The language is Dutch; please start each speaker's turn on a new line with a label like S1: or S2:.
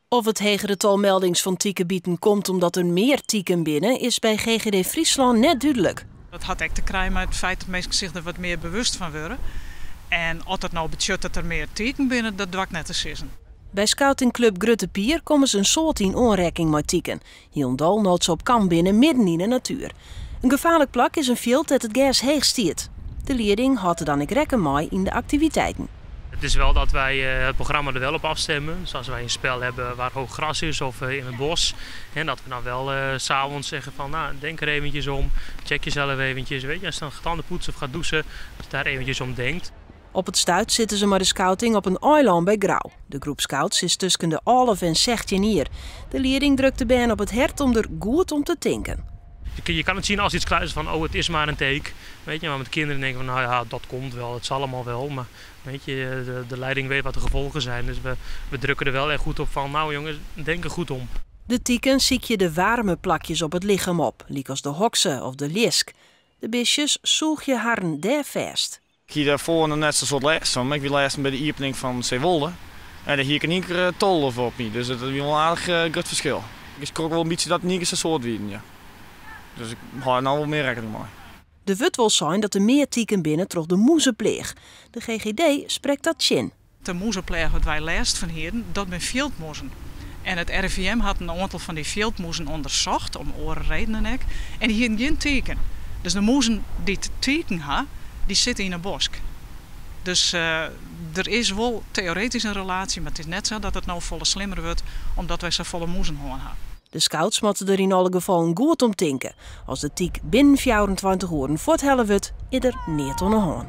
S1: Of het hegere tal meldings van tiekenbieten komt omdat er meer tieken binnen, is bij GGD Friesland net duidelijk.
S2: Dat had echt te krijgen met het feit dat mensen zich er wat meer bewust van worden. En als het nou betekent dat er meer tieken binnen, dat doe ik net te zeggen.
S1: Bij scoutingclub Grutte Pier komen ze een soort in onrekking met tieken. Hielendal nooit ze op kamp binnen midden in de natuur. Een gevaarlijk plak is een veld dat het gas heeg stiert. De leerling had er dan ik rekken mee in de activiteiten.
S3: Het is wel dat wij het programma er wel op afstemmen. Dus als wij een spel hebben waar hoog gras is of in het bos. En dat we dan wel 's avonds zeggen van nou, denk er eventjes om. Check jezelf eventjes. Weet je, als je dan gaat tanden poetsen of gaat douchen, dat je daar eventjes om denkt.
S1: Op het stuit zitten ze maar de scouting op een eiland bij Grauw. De groep scouts is tussen de 11 en 16 hier. De leerling drukt de band op het hert om er goed om te tinken.
S3: Je kan het zien als iets kluis van oh, het is maar een take. Weet je, maar met kinderen denken van nou ja, dat komt wel, het zal allemaal wel. Maar weet je, de leiding weet wat de gevolgen zijn. Dus we drukken er wel echt goed op van nou jongens, denk er goed om.
S1: De tieken ziek je de warme plakjes op het lichaam op, liek als de hokse of de lisk. De bisjes zoeg je haren daar vast.
S4: Ik hier daarvoor nog net zo'n soort les van. Ik wil les bij de opening van Zeewolde. En hier kan ik er tol op niet. Dus dat is wel een aardig groot verschil. Ik schrok wel een beetje dat het niet een soort wieden, ja. Dus ik hou er nou wel meer rekening mee.
S1: De wut wil zijn dat er meer tieken binnen troch de moezenpleeg. De GGD spreekt dat chin.
S2: De moezenpleeg wat wij leest van hier, dat zijn veldmoezen. En het RIVM had een aantal van die veldmoezen onderzocht, om oren redenen ook. En die hadden geen teken. Dus de moezen die het teken hebben, die zitten in een bos. Dus er is wel theoretisch een relatie, maar het is net zo dat het nou volle slimmer wordt, omdat wij zo volle moezen hebben.
S1: De scouts moeten er in alle gevallen goed om tinken. Als de tiek binnen 24 uur voorthellen wordt, is er niet aan de hand.